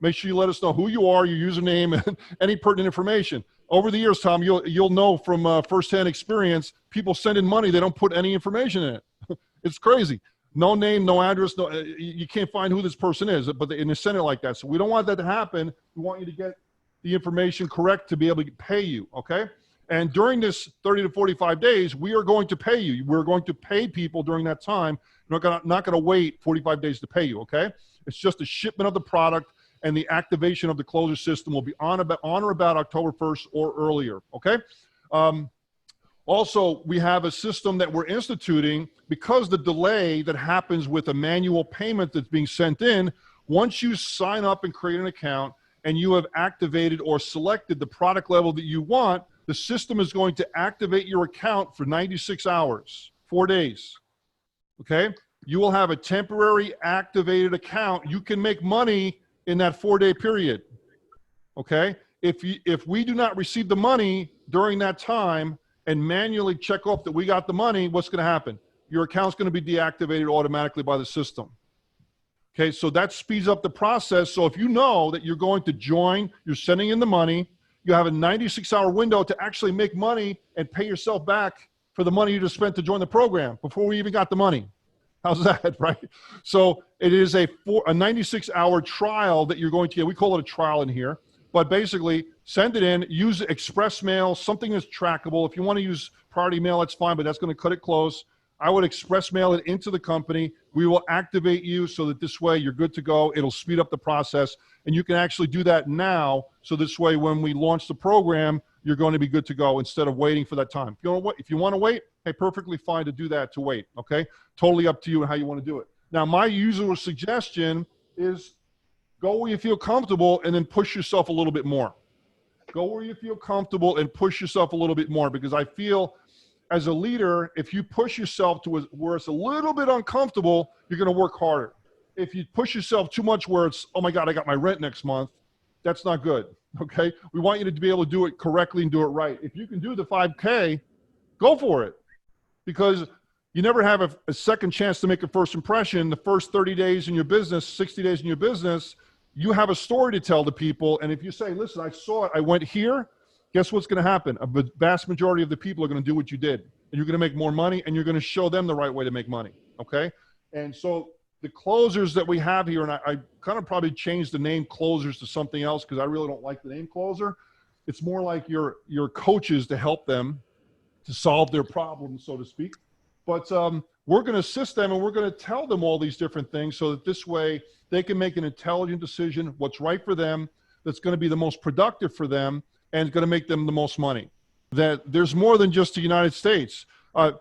make sure you let us know who you are, your username, and any pertinent information. Over the years, Tom, you'll know from firsthand experience, people send in money, they don't put any information in it. It's crazy. No name, no address, no, you can't find who this person is, but they send it like that. So we don't want that to happen. We want you to get the information correct to be able to pay you, okay? And during this 30 to 45 days, we are going to pay you. We're going to pay people during that time. We're not gonna wait 45 days to pay you, okay? It's just a shipment of the product, and the activation of the closer system will be on or about October 1st or earlier, okay? Also, we have a system that we're instituting because the delay that happens with a manual payment that's being sent in, once you sign up and create an account and you have activated or selected the product level that you want, the system is going to activate your account for 96 hours, 4 days, okay? You will have a temporary activated account. You can make money in that 4-day period, okay? If we do not receive the money during that time and manually check off that we got the money, what's gonna happen? Your account's gonna be deactivated automatically by the system. Okay, so that speeds up the process. So if you know that you're going to join, you're sending in the money, you have a 96-hour window to actually make money and pay yourself back for the money you just spent to join the program before we even got the money. How's that, right? So it is a 96-hour trial that you're going to get. We call it a trial in here. But basically, send it in, use express mail, something that's trackable. If you want to use priority mail, that's fine, but that's going to cut it close. I would express mail it into the company. We will activate you so that this way you're good to go. It'll speed up the process. And you can actually do that now. So this way, when we launch the program, you're going to be good to go instead of waiting for that time. If you want to wait, hey, perfectly fine to do that, to wait, okay? Totally up to you and how you want to do it. Now, my usual suggestion is go where you feel comfortable and then push yourself a little bit more. Go where you feel comfortable and push yourself a little bit more, because I feel as a leader, if you push yourself to where it's a little bit uncomfortable, you're going to work harder. If you push yourself too much where it's, oh my God, I got my rent next month, that's not good, okay? We want you to be able to do it correctly and do it right. If you can do the 5K, go for it, because you never have a second chance to make a first impression. The first 30 days in your business, 60 days in your business, you have a story to tell the people. And if you say, listen, I saw it, I went here, guess what's going to happen? A vast majority of the people are going to do what you did. And you're going to make more money, and you're going to show them the right way to make money, okay? And so the closers that we have here, and I kind of probably changed the name closers to something else because I really don't like the name closer. It's more like your coaches to help them to solve their problems, so to speak. But we're going to assist them, and we're going to tell them all these different things so that this way they can make an intelligent decision, what's right for them, that's going to be the most productive for them, and it's going to make them the most money. That there's more than just the United States.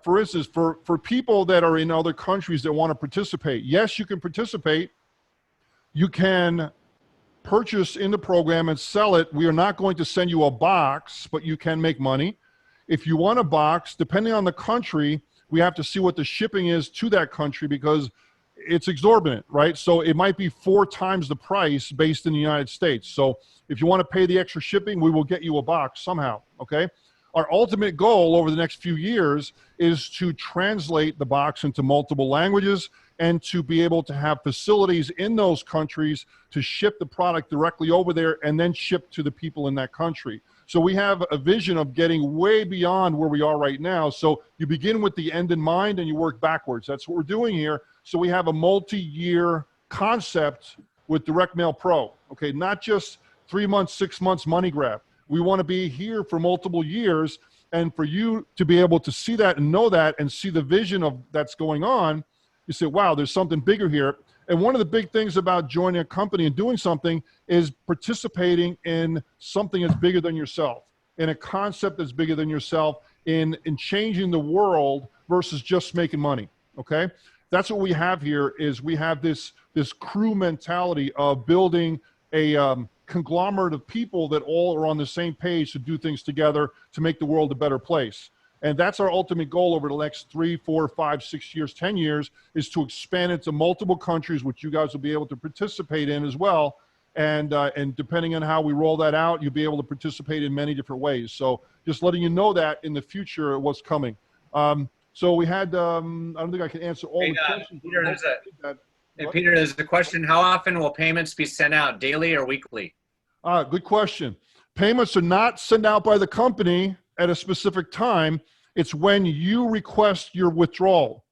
For instance, for people that are in other countries that want to participate, yes, you can participate. You can purchase in the program and sell it. We are not going to send you a box, but you can make money. If you want a box, depending on the country, we have to see what the shipping is to that country because it's exorbitant, right? So it might be 4 times the price based in the United States. So if you want to pay the extra shipping, we will get you a box somehow, okay? Our ultimate goal over the next few years is to translate the box into multiple languages and to be able to have facilities in those countries to ship the product directly over there and then ship to the people in that country. So we have a vision of getting way beyond where we are right now. So you begin with the end in mind and you work backwards. That's what we're doing here. So we have a multi-year concept with Direct Mail Pro, okay? Not just 3 months, 6 months money grab. We want to be here for multiple years, and for you to be able to see that and know that and see the vision of that's going on, you say, wow, there's something bigger here. And one of the big things about joining a company and doing something is participating in something that's bigger than yourself, in a concept that's bigger than yourself, in changing the world versus just making money, okay? That's what we have here is we have this crew mentality of building a conglomerate of people that all are on the same page to do things together to make the world a better place. And that's our ultimate goal over the next 3, 4, 5, 6 years, 10 years, is to expand it to multiple countries, which you guys will be able to participate in as well. And depending on how we roll that out, you'll be able to participate in many different ways. So just letting you know that in the future, what's coming. So we had, I don't think I can answer all the questions. Peter, there's a question. How often will payments be sent out, daily or weekly? Good question. Payments are not sent out by the company at a specific time. It's when you request your withdrawal.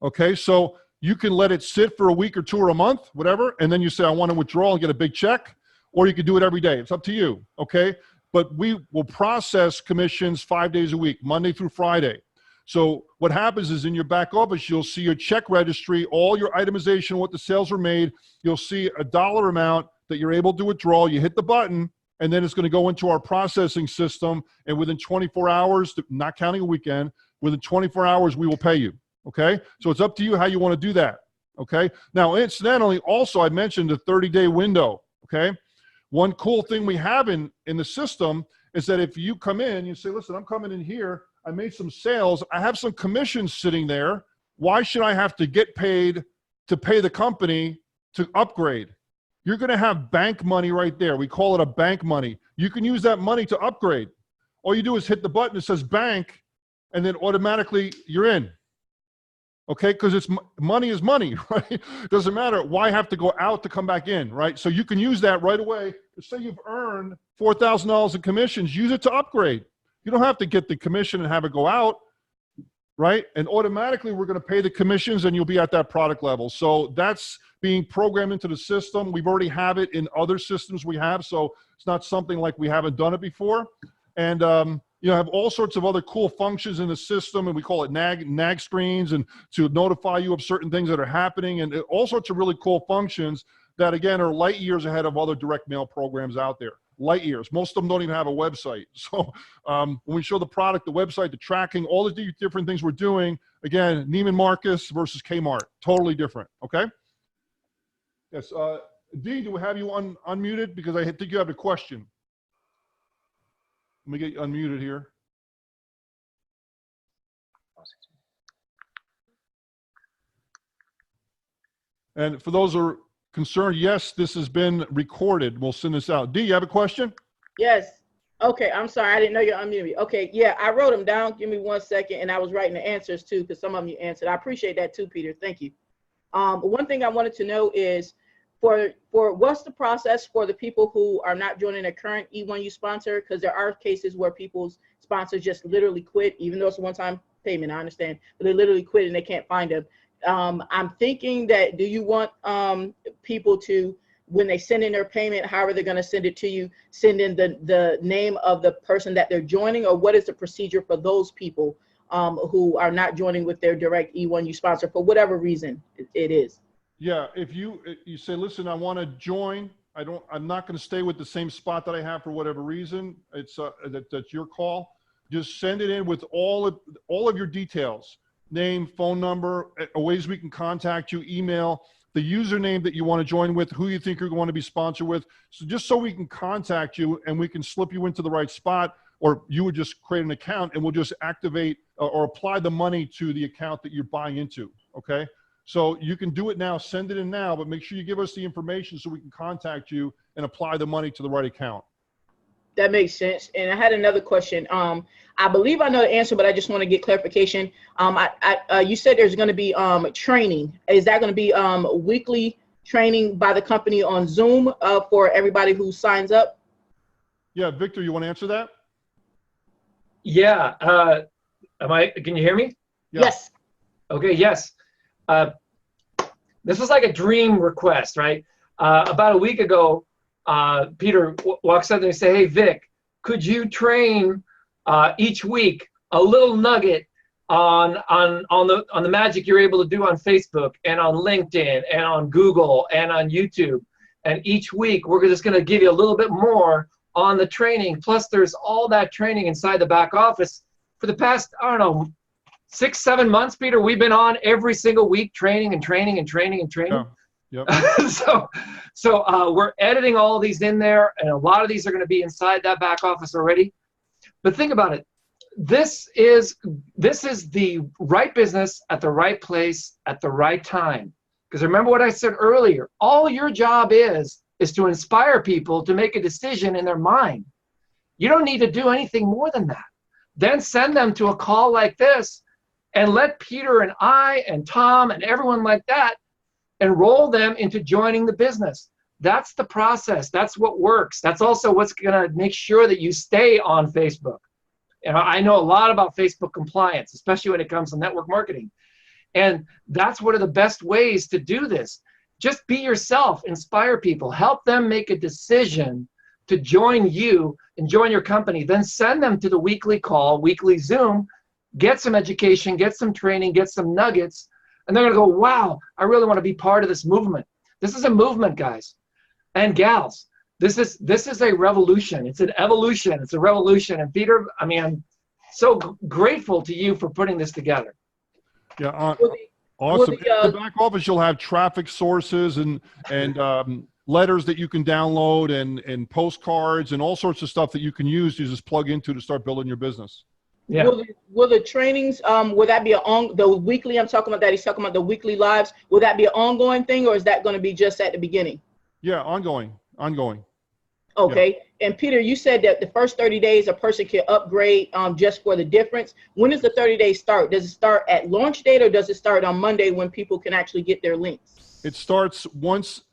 Okay, so You can let it sit for a week or 2 or a month, whatever, and then you say, I want to withdraw and get a big check, or you could do it every day. It's up to you, okay? But we will process commissions 5 days a week, Monday through Friday. So what happens is in your back office, you'll see your check registry, all your itemization, what the sales were made. You'll see a dollar amount that you're able to withdraw. You hit the button, and then it's going to go into our processing system. And within 24 hours, not counting a weekend, within 24 hours, we will pay you. Okay? So it's up to you how you want to do that. Okay? Now, incidentally, also, I mentioned the 30-day window. Okay? One cool thing we have in the system is that if you come in, you say, listen, I'm coming in here, I made some sales, I have some commissions sitting there. Why should I have to get paid to pay the company to upgrade? You're going to have bank money right there. We call it a bank money. You can use that money to upgrade. All you do is hit the button that says bank, and then automatically you're in. Okay, because it's money is money, right? It doesn't matter. Why have to go out to come back in, right? So you can use that right away. Say you've earned $4,000 in commissions, use it to upgrade. You don't have to get the commission and have it go out, right? And automatically we're going to pay the commissions and you'll be at that product level. So that's being programmed into the system. We've already have it in other systems we have, so it's not something like we haven't done it before. And you know, have all sorts of other cool functions in the system, and we call it nag screens, and to notify you of certain things that are happening, and all sorts of really cool functions that, again, are light years ahead of other direct mail programs out there. Light years. Most of them don't even have a website. So when we show the product, the website, the tracking, all the different things we're doing, again, Neiman Marcus versus Kmart, totally different. Okay? Yes. Dee, do we have you unmuted? Because I think you have a question. Let me get you unmuted here. And for those who are concerned, yes, this has been recorded. We'll send this out. Dee, you have a question? Yes. Okay, I'm sorry. I didn't know you unmuted me. Okay, yeah, I wrote them down. Give me 1 second, and I was writing the answers too, because some of them you answered. I appreciate that too, Peter. Thank you. One thing I wanted to know is, for what's the process for the people who are not joining a current E1U sponsor? Because there are cases where people's sponsors just literally quit, even though it's a one-time payment, I understand, but they literally quit and they can't find them. I'm thinking that, do you want people to, when they send in their payment, however they're going to send it to you, send in the name of the person that they're joining, or what is the procedure for those people who are not joining with their direct E1U sponsor for whatever reason it is? Yeah, if you say, listen, I want to join, I'm not going to stay with the same spot that I have for whatever reason. It's that's your call. Just send it in with all of your details, name, phone number, ways we can contact you, email, the username that you want to join with, who you think you're going to be sponsored with. So just so we can contact you and we can slip you into the right spot, or you would just create an account and we'll just activate or apply the money to the account that you're buying into. Okay. So you can do it now, send it in now, but make sure you give us the information so we can contact you and apply the money to the right account. That makes sense. And I had another question. I believe I know the answer, but I just want to get clarification. You said there's going to be training. Is that going to be weekly training by the company on Zoom for everybody who signs up? Yeah, Victor, you want to answer that? Yeah. Can you hear me? Yeah. Yes. Okay, yes. This was like a dream request, right? About a week ago, Peter walks up and he said, "Hey, Vic, could you train each week a little nugget on the magic you're able to do on Facebook and on LinkedIn and on Google and on YouTube? And each week we're just going to give you a little bit more on the training. Plus, there's all that training inside the back office for the past, I don't know, 6-7 months, Peter. We've been on every single week training and training and training and training." Yeah. Yep. So we're editing all of these in there, and a lot of these are going to be inside that back office already. But think about it. This is the right business at the right place at the right time. Because remember what I said earlier, all your job is to inspire people to make a decision in their mind. You don't need to do anything more than that. Then send them to a call like this and let Peter and I and Tom and everyone like that enroll them into joining the business. That's the process. That's what works. That's also what's going to make sure that you stay on Facebook. And I know a lot about Facebook compliance, especially when it comes to network marketing. And that's one of the best ways to do this. Just be yourself, inspire people, help them make a decision to join you and join your company. Then send them to the weekly call, weekly Zoom, get some education, get some training, get some nuggets, and they're gonna go, wow, I really wanna be part of this movement. This is a movement, guys and gals. This is a revolution. It's an evolution. It's a revolution. And Peter, I mean, I'm so grateful to you for putting this together. Yeah, awesome. In the back office, you'll have traffic sources and letters that you can download and postcards and all sorts of stuff that you can use to just plug into to start building your business. Yeah. Will the trainings, will that be the weekly, I'm talking about that, he's talking about the weekly lives, will that be an ongoing thing, or is that going to be just at the beginning? Yeah, ongoing. Okay. Yeah. And Peter, you said that the first 30 days a person can upgrade just for the difference. When does the 30 days start? Does it start at launch date, or does it start on Monday when people can actually get their links? It starts once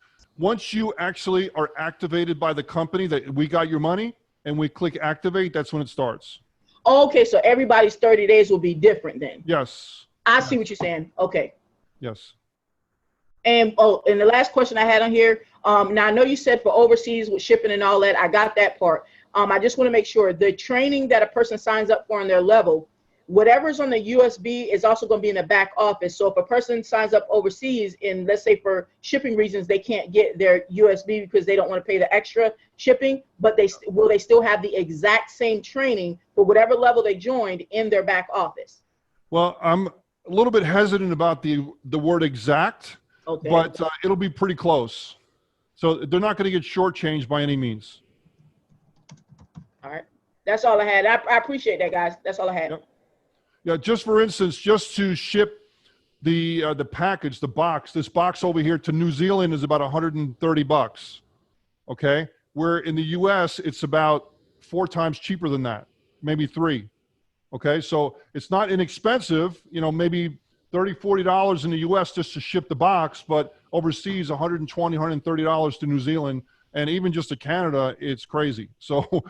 you actually are activated by the company that we got your money and we click activate, that's when it starts. Okay, so everybody's 30 days will be different then. Yes. I see what you're saying. Okay. Yes. And and the last question I had on here, now I know you said for overseas with shipping and all that, I got that part. I just want to make sure the training that a person signs up for on their level, whatever's on the USB is also going to be in the back office. So if a person signs up overseas and let's say for shipping reasons, they can't get their USB because they don't want to pay the extra shipping, but will they still have the exact same training for whatever level they joined in their back office? Well, I'm a little bit hesitant about the word exact, okay, but it'll be pretty close. So they're not going to get shortchanged by any means. All right. That's all I had. I appreciate that, guys. That's all I had. Yep. Yeah, just for instance, just to ship the package, the box, this box over here to New Zealand is about $130. Okay, where in the U.S. it's about 4 times cheaper than that, maybe 3. Okay, so it's not inexpensive. You know, maybe $30, $40 in the U.S. just to ship the box, but overseas, $120, $130 to New Zealand. And even just to Canada, it's crazy. So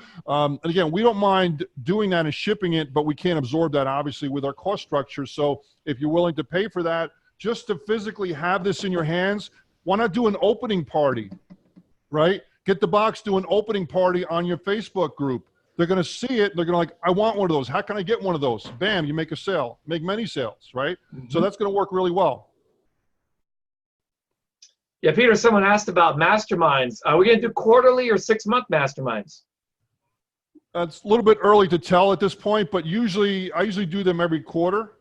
again, we don't mind doing that and shipping it, but we can't absorb that obviously with our cost structure. So if you're willing to pay for that, just to physically have this in your hands, why not do an opening party, right? Get the box, do an opening party on your Facebook group. They're going to see it. They're going to like, I want one of those. How can I get one of those? Bam, you make a sale, make many sales, right? Mm-hmm. So that's going to work really well. Yeah, Peter, someone asked about masterminds. Are we going to do quarterly or 6-month masterminds? It's a little bit early to tell at this point, but I usually do them every quarter.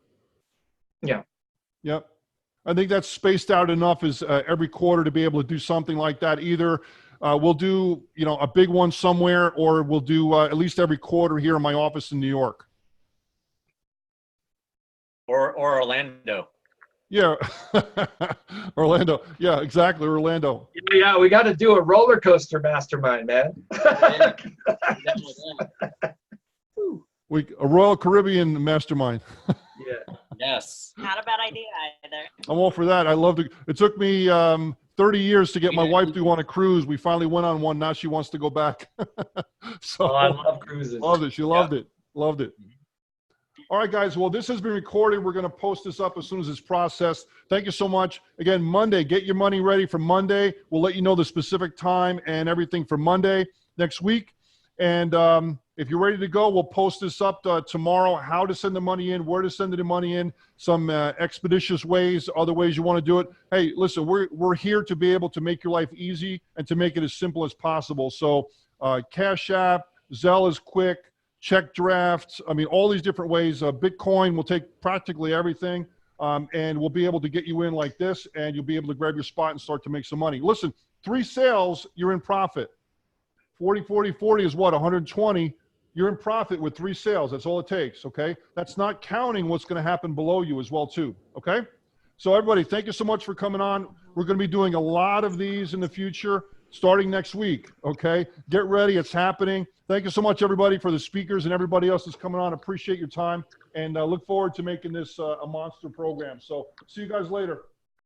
Yeah. Yep. I think that's spaced out enough as every quarter to be able to do something like that. Either we'll do, you know, a big one somewhere, or we'll do at least every quarter here in my office in New York. Or Orlando. Yeah, Orlando. Yeah, exactly, Orlando. Yeah, we got to do a roller coaster mastermind, man. A Royal Caribbean mastermind. Yeah. Yes. Not a bad idea either. I'm all for that. I love it. It took me 30 years to get my wife to go on a cruise. We finally went on one. Now she wants to go back. So I love cruises. Loved it. She loved it. Loved it. All right, guys. Well, this has been recorded. We're going to post this up as soon as it's processed. Thank you so much. Again, Monday, get your money ready for Monday. We'll let you know the specific time and everything for Monday next week. And if you're ready to go, we'll post this up tomorrow, how to send the money in, where to send the money in, some expeditious ways, other ways you want to do it. Hey, listen, we're here to be able to make your life easy and to make it as simple as possible. So Cash App, Zelle is quick. Check drafts, I mean, all these different ways. Bitcoin will take practically everything, and we'll be able to get you in like this, and you'll be able to grab your spot and start to make some money. Listen, 3 sales, you're in profit. 40, 40, 40 is what, 120? You're in profit with 3 sales. That's all it takes, okay? That's not counting what's going to happen below you as well, too, okay? So everybody, thank you so much for coming on. We're going to be doing a lot of these in the future, starting next week, okay? Get ready. It's happening. Thank you so much, everybody, for the speakers and everybody else that's coming on. Appreciate your time, and look forward to making this a monster program. So see you guys later.